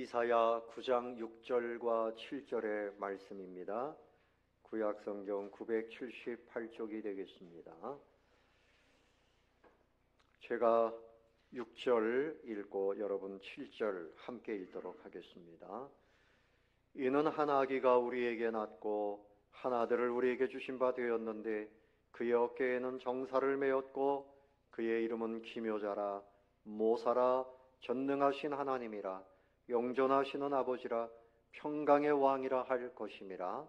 이사야 9장 6절과 7절의 말씀입니다. 구약성경 978쪽이 되겠습니다. 제가 6절 읽고 여러분 7절 함께 읽도록 하겠습니다. 이는 한 아기가 우리에게 낳고 한 아들을 우리에게 주신 바 되었는데 그의 어깨에는 정사를 메었고 그의 이름은 기묘자라 모사라 전능하신 하나님이라 영존하시는 아버지라 평강의 왕이라 할 것임이라.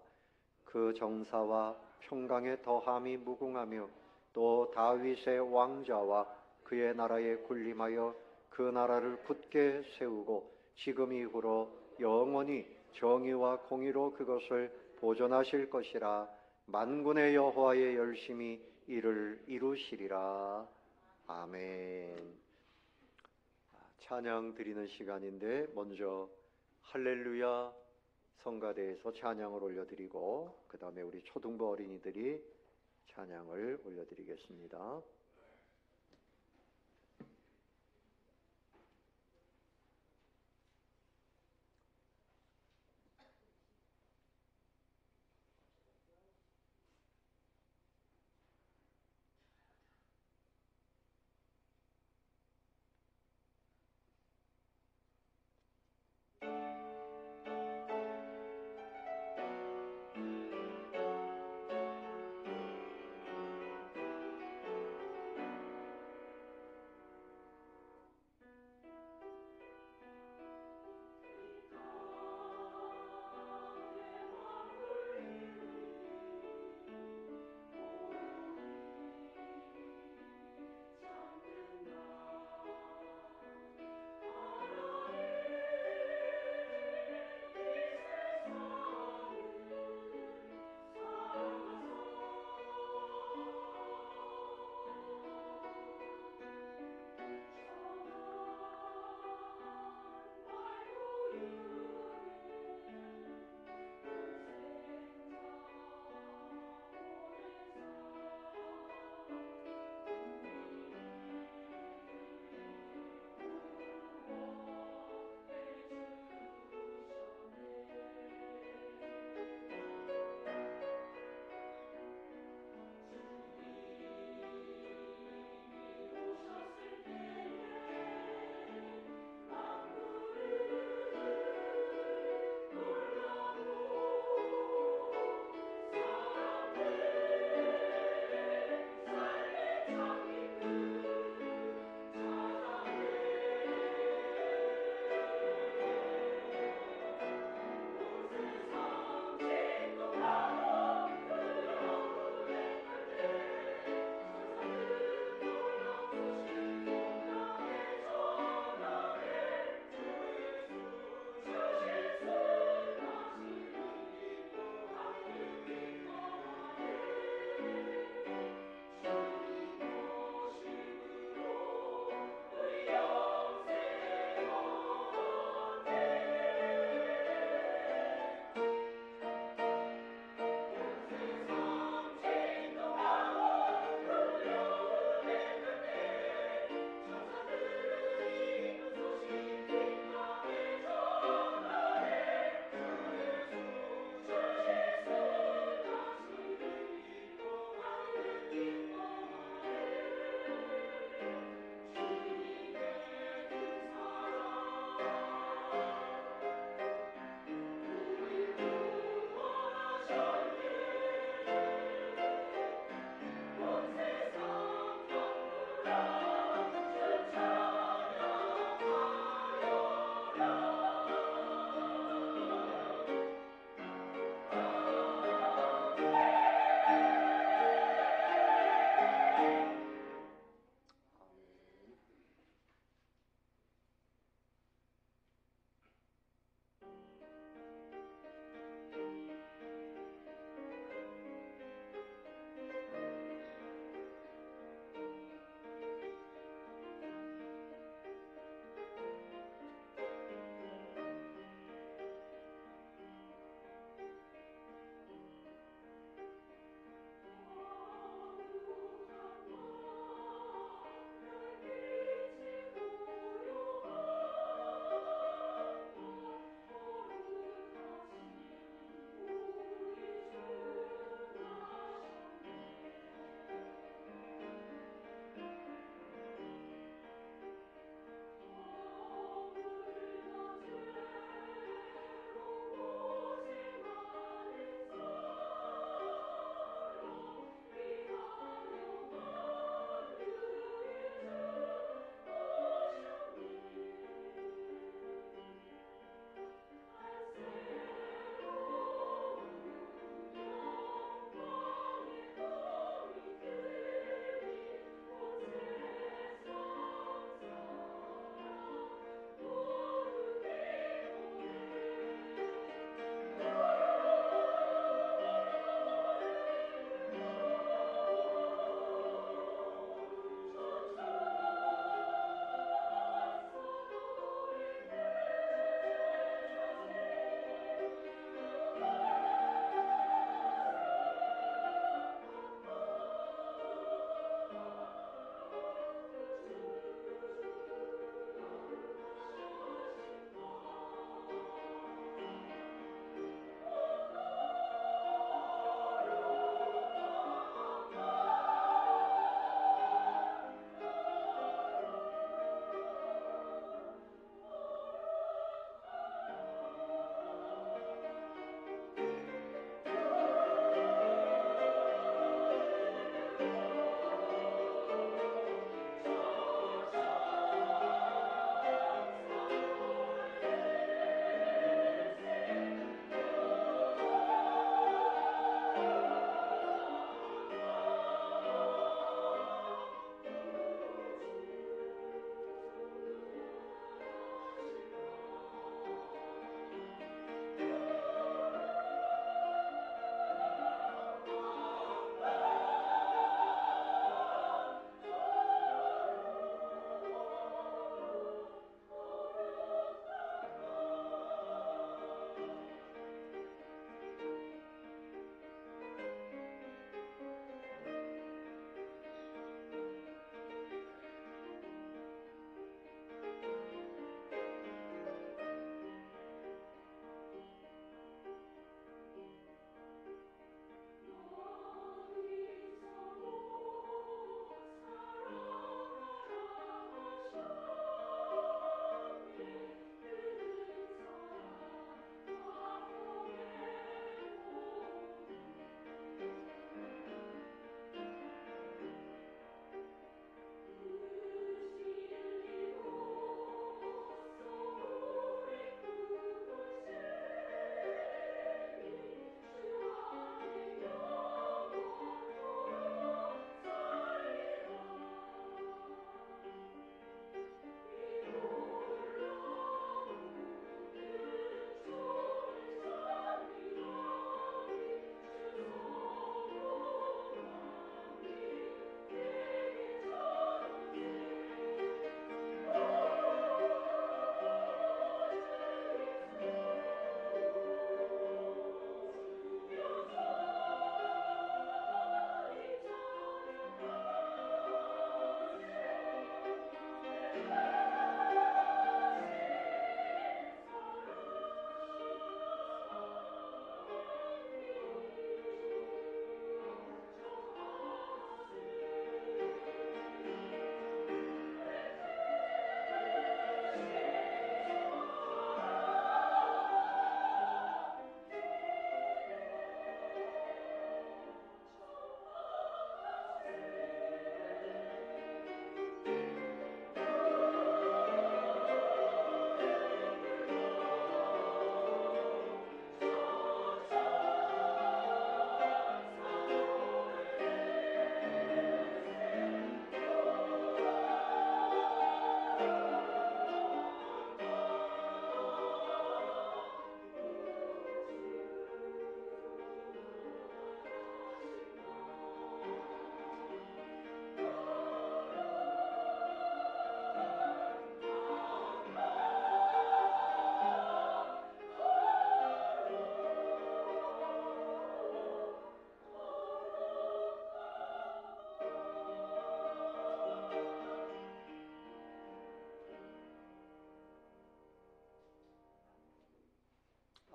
그 정사와 평강의 더함이 무궁하며 또 다윗의 왕자와 그의 나라에 군림하여 그 나라를 굳게 세우고 지금 이후로 영원히 정의와 공의로 그것을 보존하실 것이라. 만군의 여호와의 열심히 이를 이루시리라. 아멘. 찬양 드리는 시간인데 먼저 할렐루야 성가대에서 찬양을 올려드리고 그 다음에 우리 초등부 어린이들이 찬양을 올려드리겠습니다.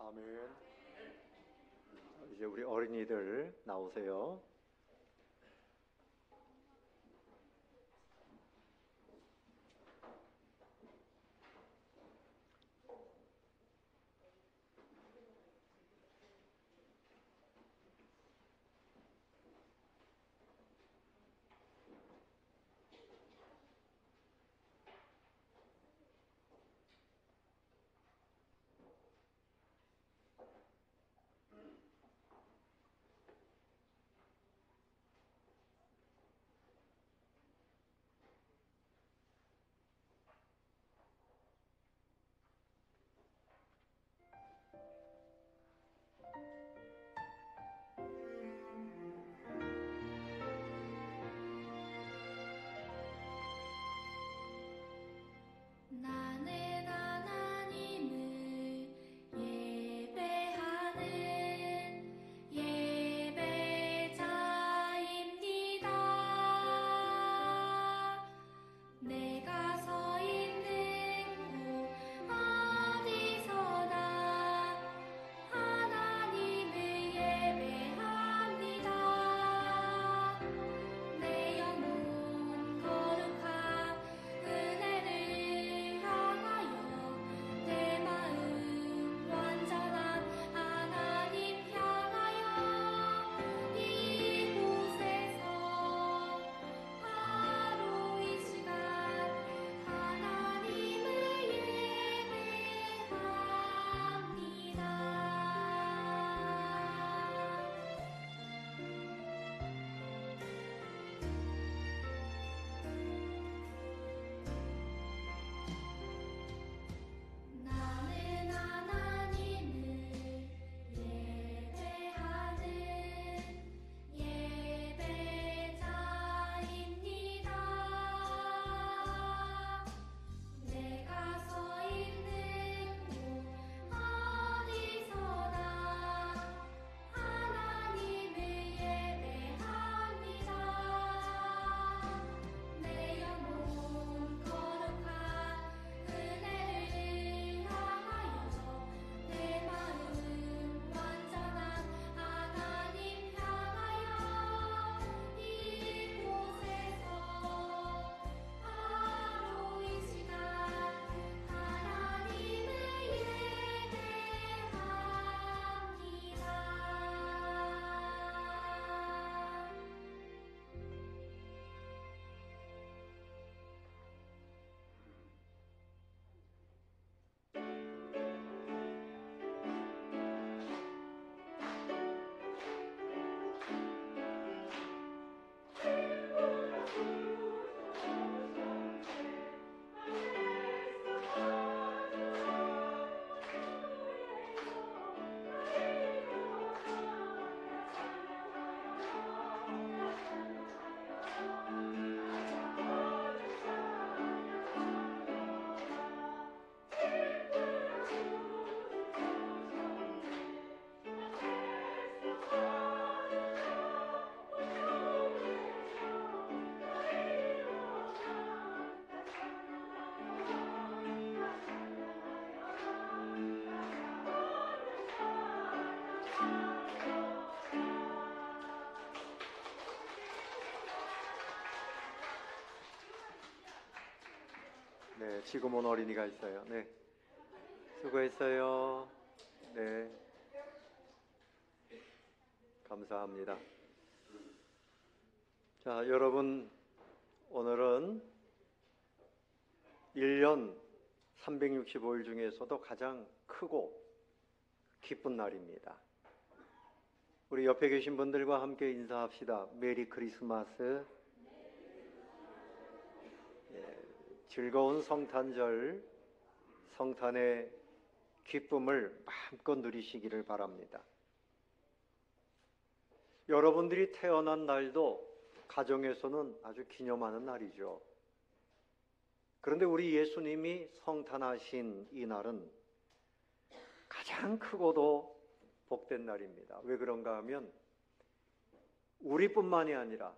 아멘. 이제 우리 어린이들 나오세요. 나는 하나님을 예배하는 예배자입니다. 내가 서 있는 곳 어디서나 하나님을 예배합니다. 내 영혼 거룩한 은혜를 향하여 내 마음 완전한 하나님 향하여 이곳에서 바로 이 시간 하나님을 예배합니다. 나는 하나님을 예배하는 예배자입니다. 내가 서 있는 곳 어디서나 하나님을 예배합니다. 내 영혼 거룩한 은혜를 향하여 내 마음 완전한 하나님 향하여 이곳에서 바로 이 시간 하나님을 네, 지금 온 어린이가 있어요. 네, 수고했어요. 네, 감사합니다. 자, 여러분, 오늘은 1년 365일 중에서도 가장 크고 기쁜 날입니다. 우리 옆에 계신 분들과 함께 인사합시다. 메리 크리스마스. 즐거운 성탄절, 성탄의 기쁨을 마음껏 누리시기를 바랍니다. 여러분들이 태어난 날도 가정에서는 아주 기념하는 날이죠. 그런데 우리 예수님이 성탄하신 이 날은 가장 크고도 복된 날입니다. 왜 그런가 하면 우리뿐만이 아니라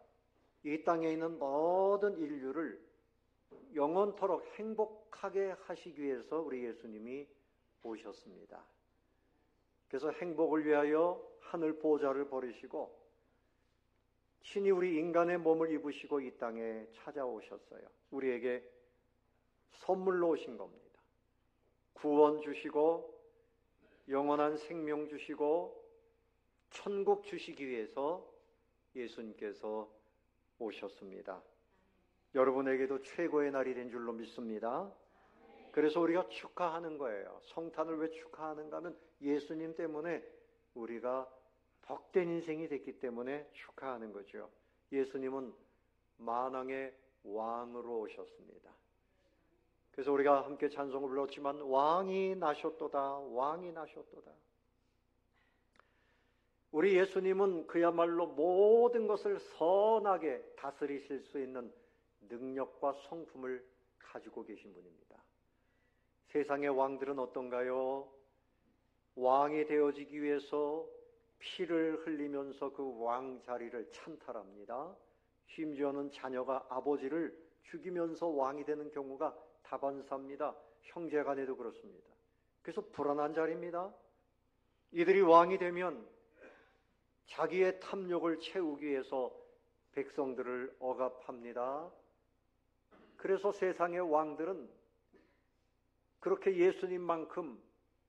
이 땅에 있는 모든 인류를 영원토록 행복하게 하시기 위해서 우리 예수님이 오셨습니다. 그래서 행복을 위하여 하늘 보좌를 버리시고 친히 우리 인간의 몸을 입으시고 이 땅에 찾아오셨어요. 우리에게 선물로 오신 겁니다. 구원 주시고 영원한 생명 주시고 천국 주시기 위해서 예수님께서 오셨습니다. 여러분에게도 최고의 날이 된 줄로 믿습니다. 그래서 우리가 축하하는 거예요. 성탄을 왜 축하하는가 하면 예수님 때문에 우리가 복된 인생이 됐기 때문에 축하하는 거죠. 예수님은 만왕의 왕으로 오셨습니다. 그래서 우리가 함께 찬송을 불렀지만 왕이 나셨도다, 왕이 나셨도다. 우리 예수님은 그야말로 모든 것을 선하게 다스리실 수 있는 능력과 성품을 가지고 계신 분입니다. 세상의 왕들은 어떤가요? 왕이 되어지기 위해서 피를 흘리면서 그 왕 자리를 찬탈합니다. 심지어는 자녀가 아버지를 죽이면서 왕이 되는 경우가 다반사입니다. 형제간에도 그렇습니다. 그래서 불안한 자리입니다. 이들이 왕이 되면 자기의 탐욕을 채우기 위해서 백성들을 억압합니다. 그래서 세상의 왕들은 그렇게 예수님만큼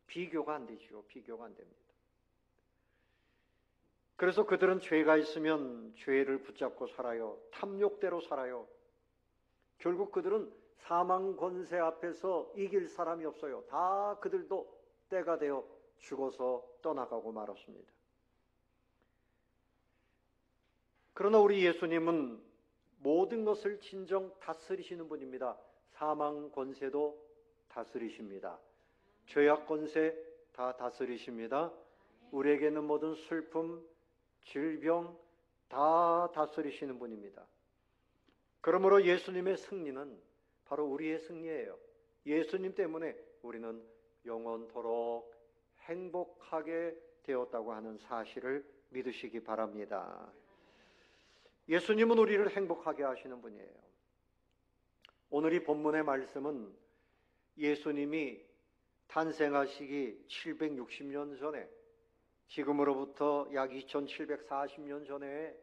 비교가 안 되죠. 비교가 안 됩니다. 그래서 그들은 죄가 있으면 죄를 붙잡고 살아요. 탐욕대로 살아요. 결국 그들은 사망 권세 앞에서 이길 사람이 없어요. 다 그들도 때가 되어 죽어서 떠나가고 말았습니다. 그러나 우리 예수님은 모든 것을 진정 다스리시는 분입니다. 사망 권세도 다스리십니다. 죄악 권세 다 다스리십니다. 우리에게는 모든 슬픔, 질병 다 다스리시는 분입니다. 그러므로 예수님의 승리는 바로 우리의 승리예요. 예수님 때문에 우리는 영원토록 행복하게 되었다고 하는 사실을 믿으시기 바랍니다. 예수님은 우리를 행복하게 하시는 분이에요. 오늘 이 본문의 말씀은 예수님이 탄생하시기 760년 전에, 지금으로부터 약 2740년 전에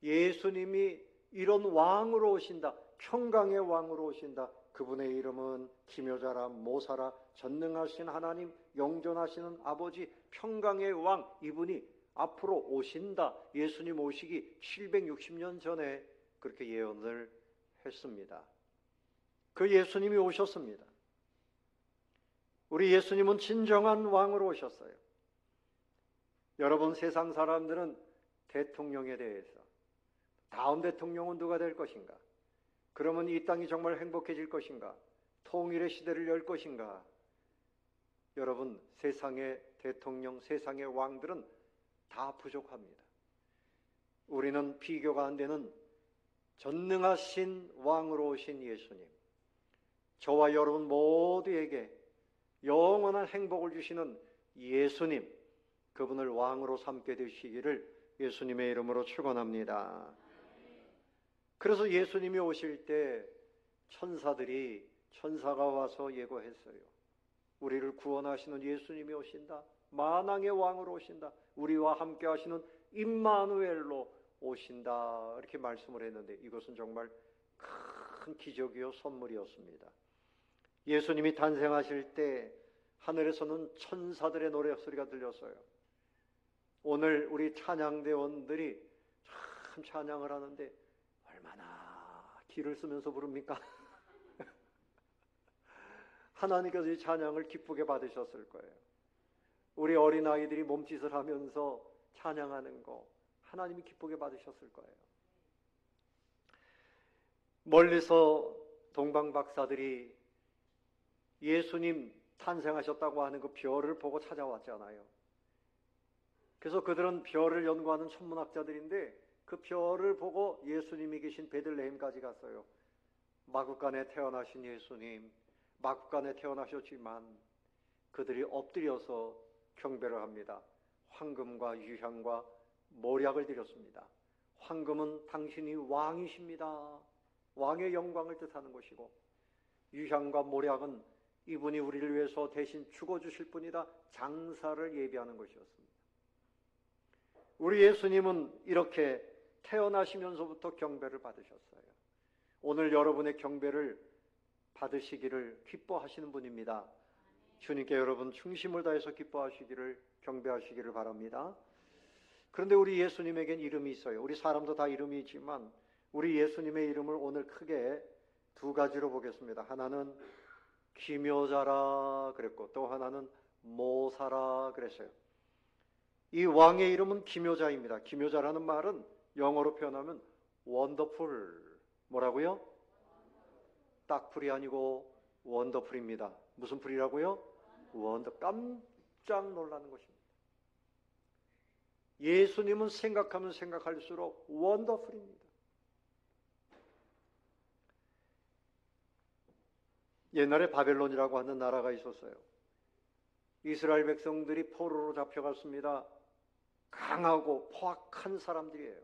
예수님이 이런 왕으로 오신다, 평강의 왕으로 오신다. 그분의 이름은 기묘자라, 모사라, 전능하신 하나님, 영존하시는 아버지, 평강의 왕, 이분이 앞으로 오신다. 예수님 오시기 760년 전에 그렇게 예언을 했습니다. 그 예수님이 오셨습니다. 우리 예수님은 진정한 왕으로 오셨어요. 여러분, 세상 사람들은 대통령에 대해서 다음 대통령은 누가 될 것인가? 그러면 이 땅이 정말 행복해질 것인가? 통일의 시대를 열 것인가? 여러분, 세상의 대통령, 세상의 왕들은 다 부족합니다. 우리는 비교가 안 되는 전능하신 왕으로 오신 예수님, 저와 여러분 모두에게 영원한 행복을 주시는 예수님, 그분을 왕으로 삼게 되시기를 예수님의 이름으로 축원합니다. 그래서 예수님이 오실 때 천사들이, 천사가 와서 예고했어요. 우리를 구원하시는 예수님이 오신다. 만왕의 왕으로 오신다. 우리와 함께 하시는 임마누엘로 오신다. 이렇게 말씀을 했는데 이것은 정말 큰 기적이요 선물이었습니다. 예수님이 탄생하실 때 하늘에서는 천사들의 노래소리가 들렸어요. 오늘 우리 찬양대원들이 참 찬양을 하는데 얼마나 기를 쓰면서 부릅니까? 하나님께서 이 찬양을 기쁘게 받으셨을 거예요. 우리 어린아이들이 몸짓을 하면서 찬양하는 거 하나님이 기쁘게 받으셨을 거예요. 멀리서 동방박사들이 예수님 탄생하셨다고 하는 그 별을 보고 찾아왔잖아요. 그래서 그들은 별을 연구하는 천문학자들인데 그 별을 보고 예수님이 계신 베들레헴까지 갔어요. 마구간에 태어나신 예수님, 마구간에 태어나셨지만 그들이 엎드려서 경배를 합니다. 황금과 유향과 모략을 드렸습니다. 황금은 당신이 왕이십니다. 왕의 영광을 뜻하는 것이고, 유향과 모략은 이분이 우리를 위해서 대신 죽어주실 분이다. 장사를 예비하는 것이었습니다. 우리 예수님은 이렇게 태어나시면서부터 경배를 받으셨어요. 오늘 여러분의 경배를 받으시기를 기뻐하시는 분입니다. 주님께 여러분 충심을 다해서 기뻐하시기를, 경배하시기를 바랍니다. 그런데 우리 예수님에겐 이름이 있어요. 우리 사람도 다 이름이 있지만 우리 예수님의 이름을 오늘 크게 두 가지로 보겠습니다. 하나는 기묘자라 그랬고 또 하나는 모사라 그랬어요. 이 왕의 이름은 기묘자입니다. 기묘자라는 말은 영어로 표현하면 원더풀. 뭐라고요? 딱풀이 아니고 원더풀입니다. 무슨 풀이라고요? 깜짝 놀라는 것입니다. 예수님은 생각하면 생각할수록 원더풀입니다. 옛날에 바벨론이라고 하는 나라가 있었어요. 이스라엘 백성들이 포로로 잡혀갔습니다. 강하고 포악한 사람들이에요.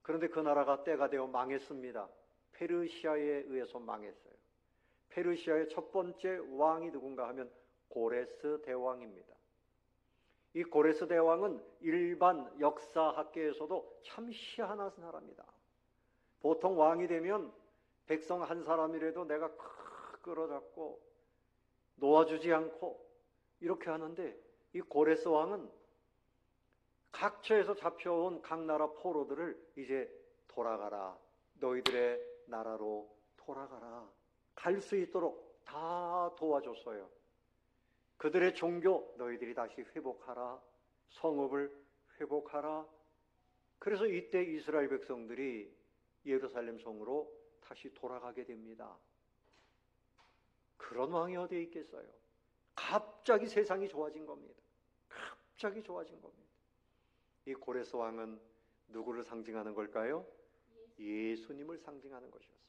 그런데 그 나라가 때가 되어 망했습니다. 페르시아에 의해서 망했어요. 페르시아의 첫 번째 왕이 누군가 하면 고레스 대왕입니다. 이 고레스 대왕은 일반 역사학계에서도 참 희한한 사람이다. 보통 왕이 되면 백성 한 사람이라도 내가 끌어잡고 놓아주지 않고 이렇게 하는데 이 고레스 왕은 각처에서 잡혀온 각 나라 포로들을 이제 돌아가라. 너희들의 나라로 돌아가라. 갈 수 있도록 다 도와줬어요. 그들의 종교 너희들이 다시 회복하라. 성읍을 회복하라. 그래서 이때 이스라엘 백성들이 예루살렘 성으로 다시 돌아가게 됩니다. 그런 왕이 어디에 있겠어요? 갑자기 세상이 좋아진 겁니다. 갑자기 좋아진 겁니다. 이 고레스 왕은 누구를 상징하는 걸까요? 예수님을 상징하는 것이었습니다.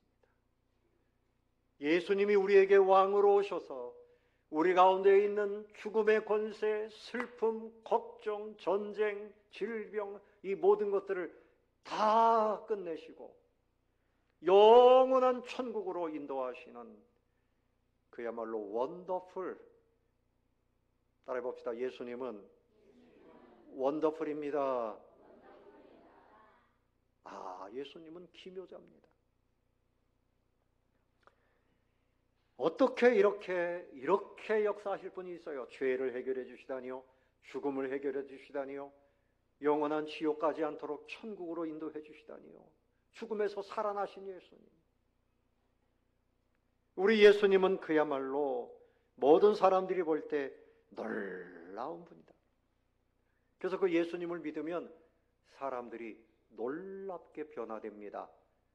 예수님이 우리에게 왕으로 오셔서 우리 가운데 있는 죽음의 권세, 슬픔, 걱정, 전쟁, 질병 이 모든 것들을 다 끝내시고 영원한 천국으로 인도하시는 그야말로 원더풀. 따라해 봅시다. 예수님은 원더풀입니다. 예수님은 기묘자입니다. 어떻게 이렇게 역사하실 분이 있어요? 죄를 해결해 주시다니요, 죽음을 해결해 주시다니요, 영원한 지옥 가지 않도록 천국으로 인도해 주시다니요, 죽음에서 살아나신 예수님. 우리 예수님은 그야말로 모든 사람들이 볼 때 놀라운 분이다. 그래서 그 예수님을 믿으면 사람들이 놀랍게 변화됩니다.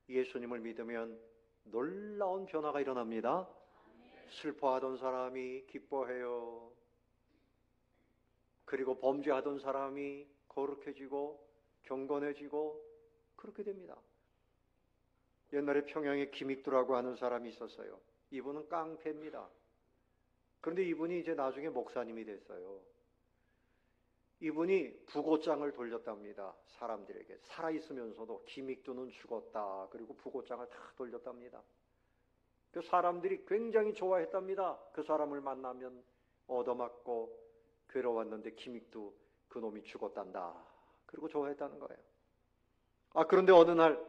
예수님을 믿으면 놀라운 변화가 일어납니다. 슬퍼하던 사람이 기뻐해요. 그리고 범죄하던 사람이 거룩해지고 경건해지고 그렇게 됩니다. 옛날에 평양에 김익두라고 하는 사람이 있었어요. 이분은 깡패입니다. 그런데 이분이 이제 나중에 목사님이 됐어요. 이분이 부고장을 돌렸답니다. 사람들에게. 살아있으면서도 김익두는 죽었다. 그리고 부고장을 다 돌렸답니다. 그 사람들이 굉장히 좋아했답니다. 그 사람을 만나면 얻어맞고 괴로웠는데 김익두 그놈이 죽었단다. 그리고 좋아했다는 거예요. 그런데 어느 날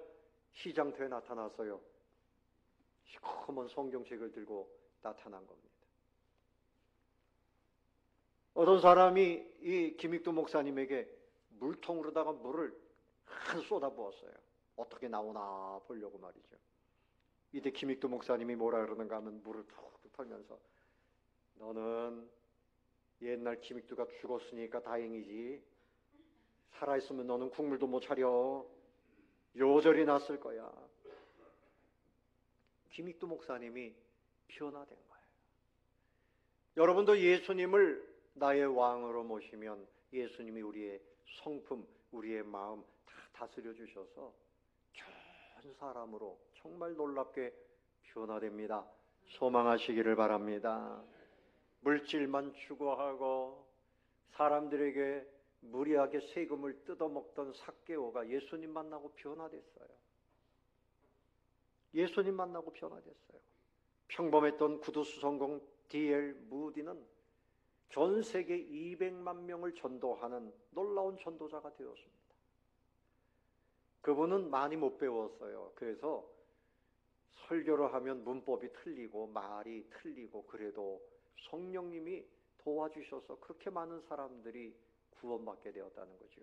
시장터에 나타났어요. 시커먼 성경책을 들고 나타난 겁니다. 어떤 사람이 이 김익두 목사님에게 물통으로다가 물을 한 쏟아부었어요. 어떻게 나오나 보려고 말이죠. 이때 김익두 목사님이 뭐라 그러는가 하면 물을 툭툭 털면서 너는 옛날 김익두가 죽었으니까 다행이지. 살아있으면 너는 국물도 못 차려. 요절이 났을 거야. 김익두 목사님이 변화된 거예요. 여러분도 예수님을 나의 왕으로 모시면 예수님이 우리의 성품, 우리의 마음 다 다스려 주셔서 좋은 사람으로 정말 놀랍게 변화됩니다. 소망하시기를 바랍니다. 물질만 추구하고 사람들에게 무리하게 세금을 뜯어먹던 삭개오가 예수님 만나고 변화됐어요. 예수님 만나고 변화됐어요. 평범했던 구두수성공 D.L. 무디는 전 세계 200만 명을 전도하는 놀라운 전도자가 되었습니다. 그분은 많이 못 배웠어요. 그래서 설교를 하면 문법이 틀리고 말이 틀리고 그래도 성령님이 도와주셔서 그렇게 많은 사람들이 구원받게 되었다는 거죠.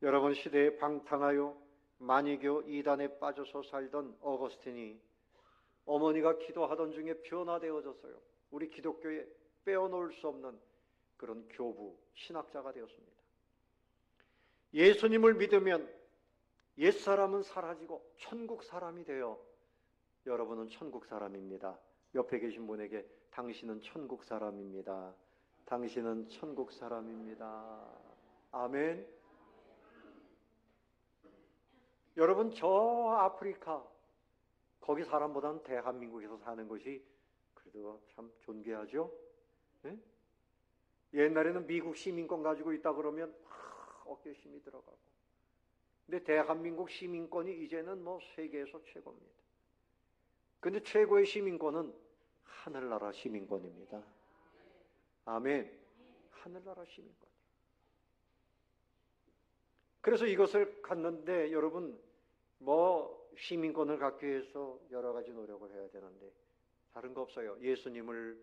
여러분, 시대에 방탕하여 만이교 이단에 빠져서 살던 어거스틴이 어머니가 기도하던 중에 변화되어졌어요. 우리 기독교에 빼어놓을 수 없는 그런 교부, 신학자가 되었습니다. 예수님을 믿으면 옛사람은 사라지고 천국 사람이 되어 여러분은 천국 사람입니다. 옆에 계신 분에게 당신은 천국 사람입니다. 당신은 천국 사람입니다. 아멘. 여러분, 저 아프리카 거기 사람보다는 대한민국에서 사는 것이 그래도 참 존귀하죠. 네? 옛날에는 미국 시민권 가지고 있다 그러면 어깨에 힘이 들어가고, 근데 대한민국 시민권이 이제는 뭐 세계에서 최고입니다. 근데 최고의 시민권은 하늘나라 시민권입니다. 아멘. 하늘나라 시민권. 그래서 이것을 갖는데 여러분, 뭐 시민권을 갖기 위해서 여러 가지 노력을 해야 되는데 다른 거 없어요. 예수님을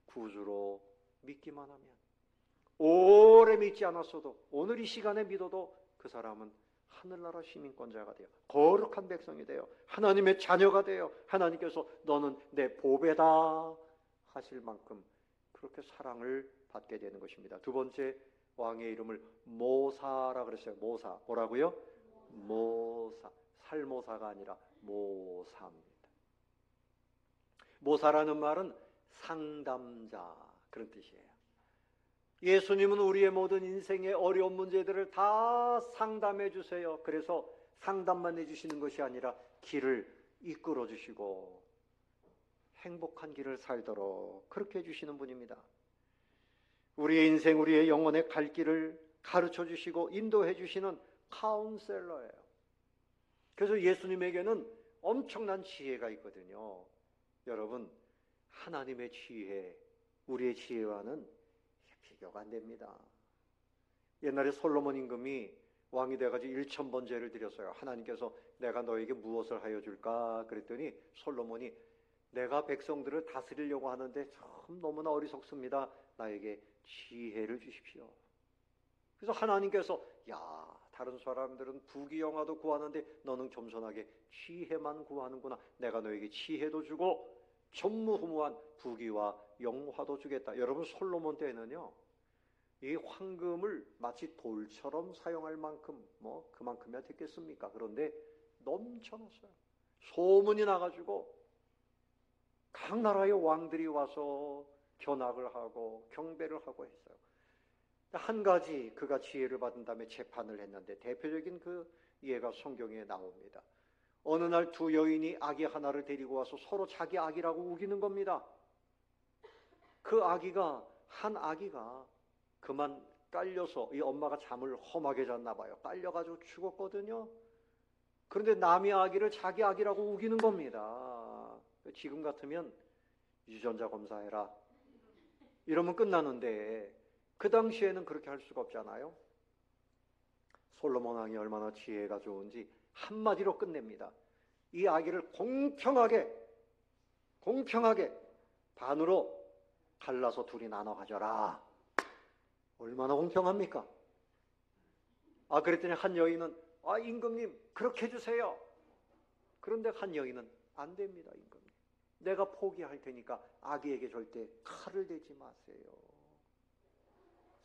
구주로 믿기만 하면, 오래 믿지 않았어도 오늘 이 시간에 믿어도 그 사람은 하늘나라 시민권자가 돼요. 거룩한 백성이 돼요. 하나님의 자녀가 돼요. 하나님께서 너는 내 보배다 하실 만큼 그렇게 사랑을 받게 되는 것입니다. 두 번째, 왕의 이름을 모사라 그랬어요. 모사. 뭐라고요? 모사. 살모사가 아니라 모사입니다. 모사라는 말은 상담자, 그런 뜻이에요. 예수님은 우리의 모든 인생의 어려운 문제들을 다 상담해 주세요. 그래서 상담만 해주시는 것이 아니라 길을 이끌어 주시고 행복한 길을 살도록 그렇게 해주시는 분입니다. 우리의 인생, 우리의 영혼의 갈 길을 가르쳐 주시고 인도해 주시는 카운셀러예요. 그래서 예수님에게는 엄청난 지혜가 있거든요. 여러분, 하나님의 지혜, 우리의 지혜와는 비교가 안 됩니다. 옛날에 솔로몬 임금이 왕이 돼가지고 1000번 제를 드렸어요. 하나님께서 내가 너에게 무엇을 하여 줄까? 그랬더니 솔로몬이 내가 백성들을 다스리려고 하는데 참 너무나 어리석습니다. 나에게 지혜를 주십시오. 그래서 하나님께서 다른 사람들은 부귀영화도 구하는데 너는 겸손하게 지혜만 구하는구나. 내가 너에게 지혜도 주고 전무후무한 부귀와 영화도 주겠다. 여러분, 솔로몬 때는요, 이 황금을 마치 돌처럼 사용할 만큼 뭐 그만큼이야 됐겠습니까? 그런데 넘쳐났어요. 소문이 나가지고 각 나라의 왕들이 와서 견학을 하고 경배를 하고 했어요. 한 가지 그가 지혜를 받은 다음에 재판을 했는데 대표적인 그 예가 성경에 나옵니다. 어느 날 두 여인이 아기 하나를 데리고 와서 서로 자기 아기라고 우기는 겁니다. 그 아기가, 한 아기가 그만 깔려서 이 엄마가 잠을 험하게 잤나 봐요. 깔려가지고 죽었거든요. 그런데 남의 아기를 자기 아기라고 우기는 겁니다. 지금 같으면 유전자 검사해라 이러면 끝나는데 그 당시에는 그렇게 할 수가 없잖아요. 솔로몬 왕이 얼마나 지혜가 좋은지 한마디로 끝냅니다. 이 아기를 공평하게 반으로 갈라서 둘이 나눠 가져라. 얼마나 공평합니까? 그랬더니 한 여인은 임금님 그렇게 해주세요. 그런데 한 여인은 안 됩니다. 임금님, 내가 포기할 테니까 아기에게 절대 칼을 대지 마세요.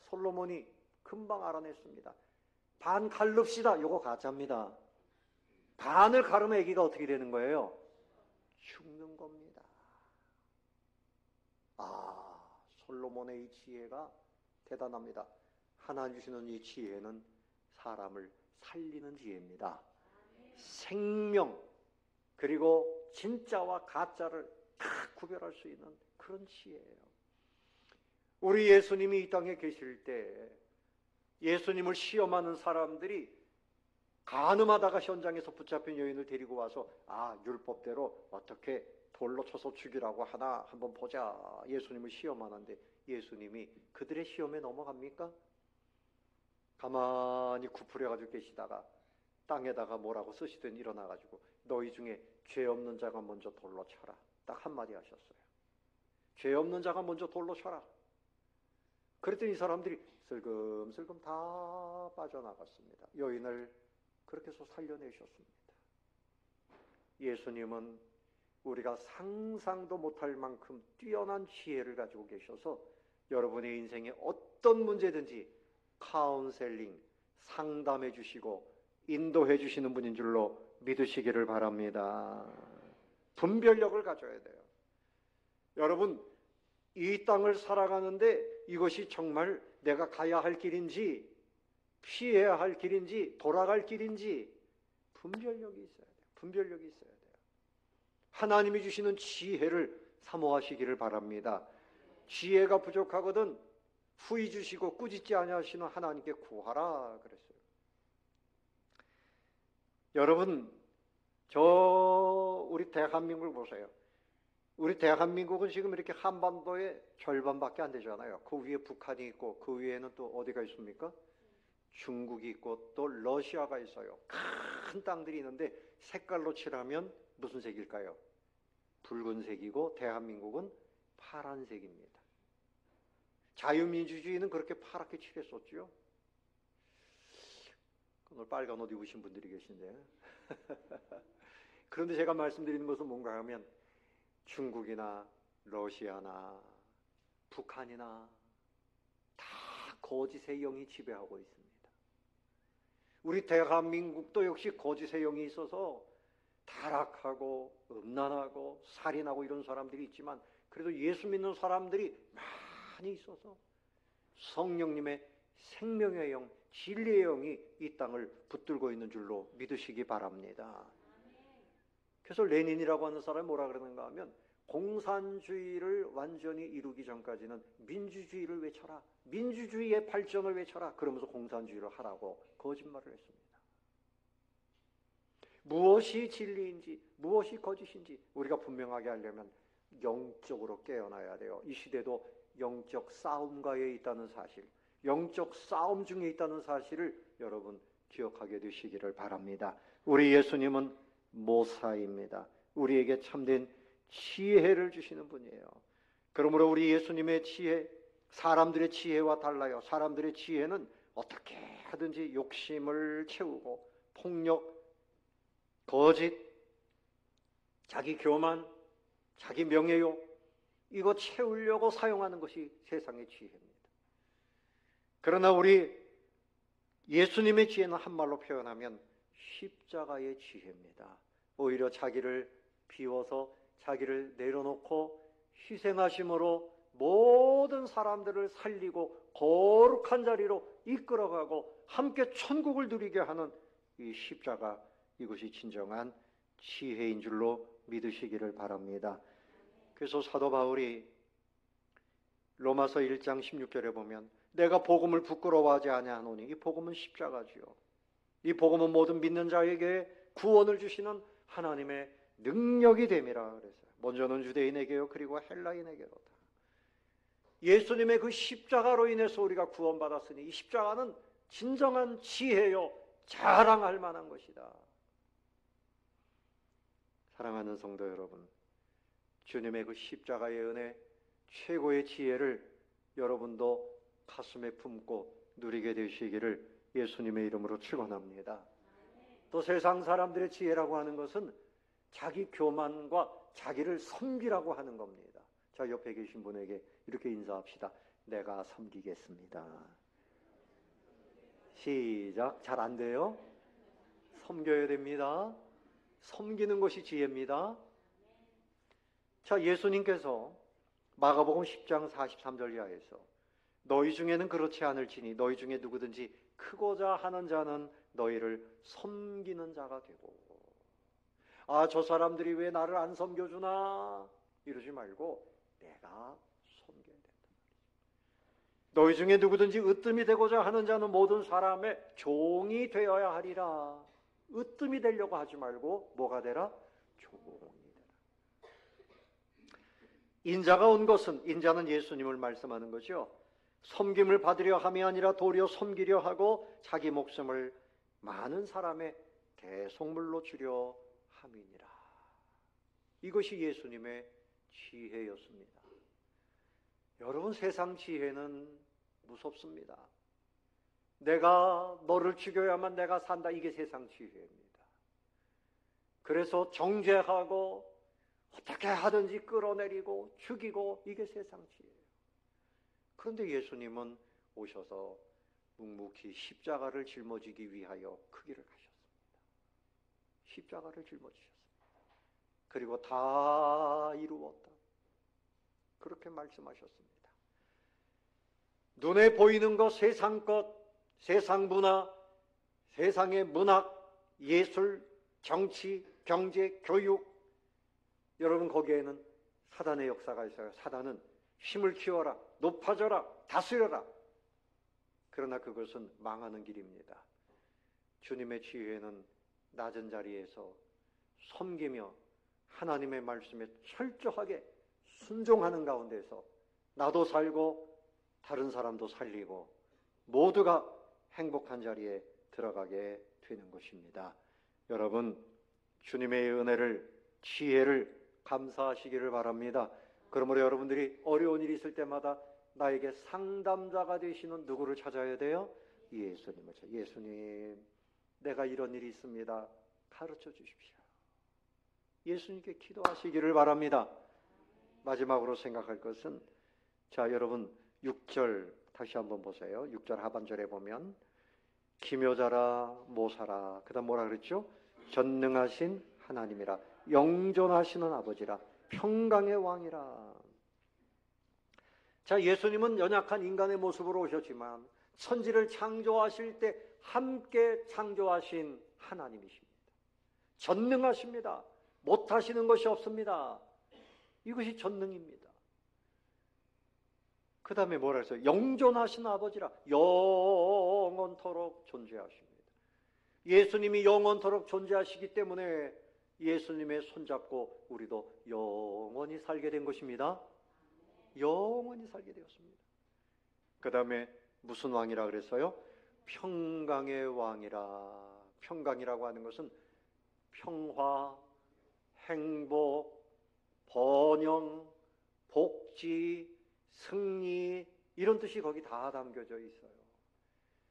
솔로몬이 금방 알아냈습니다. 반 갈릅시다. 요거 가짜입니다. 반을 가르면 아기가 어떻게 되는 거예요? 죽는 겁니다. 솔로몬의 이 지혜가 대단합니다. 하나님 주시는 이 지혜는 사람을 살리는 지혜입니다. 생명, 그리고 진짜와 가짜를 다 구별할 수 있는 그런 지혜예요. 우리 예수님이 이 땅에 계실 때 예수님을 시험하는 사람들이 간음하다가 현장에서 붙잡힌 여인을 데리고 와서 율법대로 어떻게 돌로 쳐서 죽이라고 하나 한번 보자. 예수님을 시험하는데 예수님이 그들의 시험에 넘어갑니까? 가만히 구부려가지고 계시다가 땅에다가 뭐라고 쓰시더니 일어나가지고 너희 중에 죄 없는 자가 먼저 돌로 쳐라. 딱 한마디 하셨어요. 죄 없는 자가 먼저 돌로 쳐라. 그랬더니 이 사람들이 슬금슬금 다 빠져나갔습니다. 여인을 그렇게 해서 살려내셨습니다. 예수님은 우리가 상상도 못할 만큼 뛰어난 지혜를 가지고 계셔서 여러분의 인생에 어떤 문제든지 카운셀링, 상담해 주시고 인도해 주시는 분인 줄로 믿으시기를 바랍니다. 분별력을 가져야 돼요. 여러분, 이 땅을 살아가는데 이것이 정말 내가 가야 할 길인지 피해야 할 길인지 돌아갈 길인지 분별력이 있어야 돼요. 분별력이 있어야 돼요. 하나님이 주시는 지혜를 사모하시기를 바랍니다. 지혜가 부족하거든 후히 주시고 꾸짖지 아니하시는 하나님께 구하라 그랬어요. 여러분, 우리 대한민국을 보세요. 우리 대한민국은 지금 이렇게 한반도의 절반밖에 안 되잖아요. 그 위에 북한이 있고 그 위에는 또 어디가 있습니까? 중국이 있고 또 러시아가 있어요. 큰 땅들이 있는데 색깔로 칠하면 무슨 색일까요? 붉은색이고 대한민국은 파란색입니다. 자유민주주의는 그렇게 파랗게 칠했었죠. 오늘 빨간 옷 입으신 분들이 계신데 그런데 제가 말씀드리는 것은 뭔가 하면 중국이나 러시아나 북한이나 다 거짓의 영이 지배하고 있습니다. 우리 대한민국도 역시 거짓의 영이 있어서 타락하고 음란하고 살인하고 이런 사람들이 있지만 그래도 예수 믿는 사람들이 많이 있어서 성령님의 생명의 영, 진리의 영이 이 땅을 붙들고 있는 줄로 믿으시기 바랍니다. 그래서 레닌이라고 하는 사람이 뭐라 그러는가 하면 공산주의를 완전히 이루기 전까지는 민주주의를 외쳐라. 민주주의의 발전을 외쳐라. 그러면서 공산주의를 하라고 거짓말을 했습니다. 무엇이 진리인지 무엇이 거짓인지 우리가 분명하게 하려면 영적으로 깨어나야 돼요. 이 시대도 영적 싸움가에 있다는 사실, 영적 싸움 중에 있다는 사실을 여러분 기억하게 되시기를 바랍니다. 우리 예수님은 모사입니다. 우리에게 참된 지혜를 주시는 분이에요. 그러므로 우리 예수님의 지혜, 사람들의 지혜와 달라요. 사람들의 지혜는 어떻게 하든지 욕심을 채우고 폭력, 거짓, 자기 교만, 자기 명예욕 이거 채우려고 사용하는 것이 세상의 지혜입니다. 그러나 우리 예수님의 지혜는 한말로 표현하면 십자가의 지혜입니다. 오히려 자기를 비워서 자기를 내려놓고 희생하심으로 모든 사람들을 살리고 거룩한 자리로 이끌어가고 함께 천국을 누리게 하는 이 십자가, 이것이 진정한 지혜인 줄로 믿으시기를 바랍니다. 그래서 사도 바울이 로마서 1장 16절에 보면 내가 복음을 부끄러워하지 아니하노니 이 복음은 십자가지요. 이 복음은 모든 믿는 자에게 구원을 주시는 하나님의 능력이 됨이라 그랬어요. 먼저는 유대인에게요 그리고 헬라인에게로다. 예수님의 그 십자가로 인해서 우리가 구원받았으니 이 십자가는 진정한 지혜요 자랑할 만한 것이다. 사랑하는 성도 여러분, 주님의 그 십자가의 은혜, 최고의 지혜를 여러분도 가슴에 품고 누리게 되시기를 예수님의 이름으로 축원합니다. 또 세상 사람들의 지혜라고 하는 것은 자기 교만과 자기를 섬기라고 하는 겁니다. 자, 옆에 계신 분에게 이렇게 인사합시다. 내가 섬기겠습니다. 시작. 잘 안 돼요? 섬겨야 됩니다. 섬기는 것이 지혜입니다. 자, 예수님께서 마가복음 10장 43절 이하에서 너희 중에는 그렇지 않을지니 너희 중에 누구든지 크고자 하는 자는 너희를 섬기는 자가 되고, 저 사람들이 왜 나를 안 섬겨주나 이러지 말고 내가 섬겨야 된다. 너희 중에 누구든지 으뜸이 되고자 하는 자는 모든 사람의 종이 되어야 하리라. 으뜸이 되려고 하지 말고 뭐가 되라? 조공이 되라. 인자가 온 것은, 인자는 예수님을 말씀하는 거죠. 섬김을 받으려 함이 아니라 도리어 섬기려 하고 자기 목숨을 많은 사람의 대속물로 주려 함이니라. 이것이 예수님의 지혜였습니다. 여러분, 세상 지혜는 무섭습니다. 내가 너를 죽여야만 내가 산다. 이게 세상 지혜입니다. 그래서 정죄하고 어떻게 하든지 끌어내리고 죽이고, 이게 세상 지혜예요. 그런데 예수님은 오셔서 묵묵히 십자가를 짊어지기 위하여 그 길을 가셨습니다. 십자가를 짊어지셨습니다. 그리고 다 이루었다. 그렇게 말씀하셨습니다. 눈에 보이는 것, 세상 것, 세상 문화, 세상의 문학, 예술, 정치, 경제, 교육, 여러분 거기에는 사단의 역사가 있어요. 사단은 힘을 키워라, 높아져라, 다스려라. 그러나 그것은 망하는 길입니다. 주님의 지혜는 낮은 자리에서 섬기며 하나님의 말씀에 철저하게 순종하는 가운데서 나도 살고 다른 사람도 살리고 모두가 행복한 자리에 들어가게 되는 것입니다. 여러분, 주님의 은혜를, 지혜를 감사하시기를 바랍니다. 그러므로 여러분들이 어려운 일이 있을 때마다 나에게 상담자가 되시는 누구를 찾아야 돼요? 예수님을 찾아요. 예수님, 내가 이런 일이 있습니다. 가르쳐 주십시오. 예수님께 기도하시기를 바랍니다. 마지막으로 생각할 것은, 자, 여러분 6절 다시 한번 보세요. 6절 하반절에 보면 기묘자라 모사라, 그 다음 뭐라 그랬죠? 전능하신 하나님이라, 영존하시는 아버지라, 평강의 왕이라. 자, 예수님은 연약한 인간의 모습으로 오셨지만 천지를 창조하실 때 함께 창조하신 하나님이십니다. 전능하십니다. 못하시는 것이 없습니다. 이것이 전능입니다. 그 다음에 뭐라 했어요? 영존하신 아버지라, 영원토록 존재하십니다. 예수님이 영원토록 존재하시기 때문에 예수님의 손잡고 우리도 영원히 살게 된 것입니다. 영원히 살게 되었습니다. 그 다음에 무슨 왕이라 그랬어요? 평강의 왕이라. 평강이라고 하는 것은 평화, 행복, 번영, 복지, 승리, 이런 뜻이 거기 다 담겨져 있어요.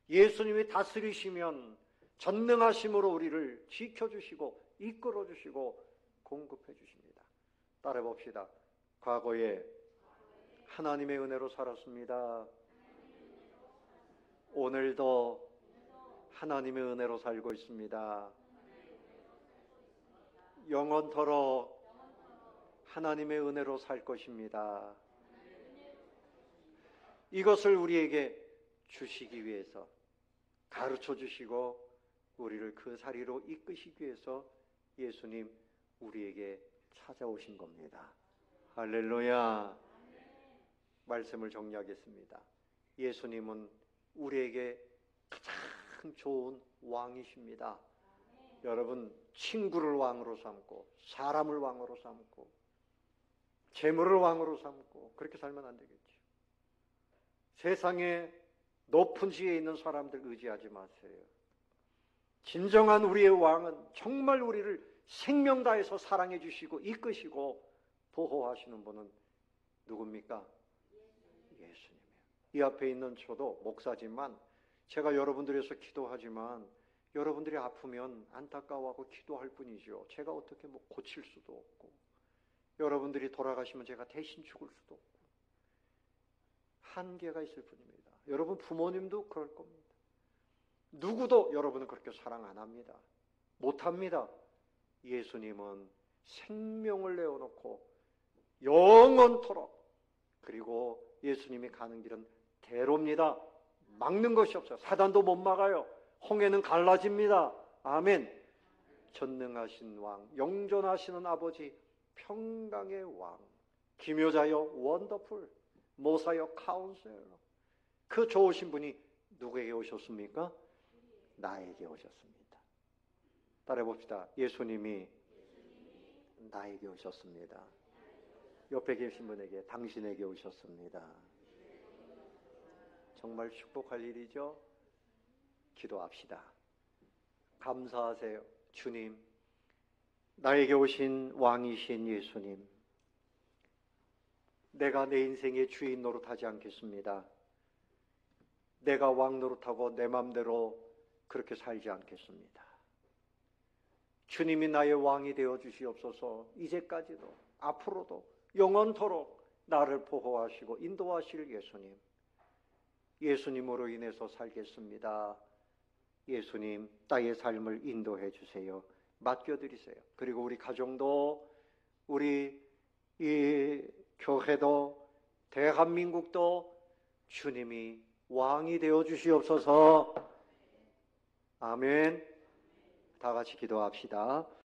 예수님이 다스리시면 전능하심으로 우리를 지켜주시고 이끌어주시고 공급해 주십니다. 따라 봅시다. 과거에 하나님의 은혜로 살았습니다. 오늘도 하나님의 은혜로 살고 있습니다. 영원토록 하나님의 은혜로 살 것입니다. 이것을 우리에게 주시기 위해서, 가르쳐 주시고 우리를 그 자리로 이끄시기 위해서 예수님 우리에게 찾아오신 겁니다. 할렐루야. 말씀을 정리하겠습니다. 예수님은 우리에게 가장 좋은 왕이십니다. 여러분, 친구를 왕으로 삼고 사람을 왕으로 삼고 재물을 왕으로 삼고 그렇게 살면 안 되겠죠. 세상에 높은 지위에 있는 사람들 의지하지 마세요. 진정한 우리의 왕은 정말 우리를 생명 다해서 사랑해 주시고 이끄시고 보호하시는 분은 누굽니까? 예수님이에요. 이 앞에 있는 저도 목사지만 제가 여러분들 위해서 기도하지만 여러분들이 아프면 안타까워하고 기도할 뿐이죠. 제가 어떻게 고칠 수도 없고, 여러분들이 돌아가시면 제가 대신 죽을 수도 없고, 한계가 있을 뿐입니다. 여러분 부모님도 그럴 겁니다. 누구도 여러분을 그렇게 사랑 안 합니다. 못합니다. 예수님은 생명을 내어놓고 영원토록, 그리고 예수님이 가는 길은 대로입니다. 막는 것이 없어요. 사단도 못 막아요. 홍해는 갈라집니다. 아멘. 전능하신 왕, 영존하시는 아버지, 평강의 왕, 기묘자여 원더풀, 모사여 카운셀러, 그 좋으신 분이 누구에게 오셨습니까? 나에게 오셨습니다. 따라해 봅시다. 예수님이 나에게 오셨습니다. 옆에 계신 분에게 당신에게 오셨습니다. 정말 축복할 일이죠. 기도합시다. 감사하세요. 주님, 나에게 오신 왕이신 예수님, 내가 내 인생의 주인 노릇하지 않겠습니다. 내가 왕 노릇하고 내 맘대로 그렇게 살지 않겠습니다. 주님이 나의 왕이 되어 주시옵소서. 이제까지도 앞으로도 영원토록 나를 보호하시고 인도하실 예수님, 예수님으로 인해서 살겠습니다. 예수님, 나의 삶을 인도해 주세요. 맡겨드리세요. 그리고 우리 가정도, 우리 이 교회도, 대한민국도 주님이 왕이 되어 주시옵소서. 아멘. 다 같이 기도합시다.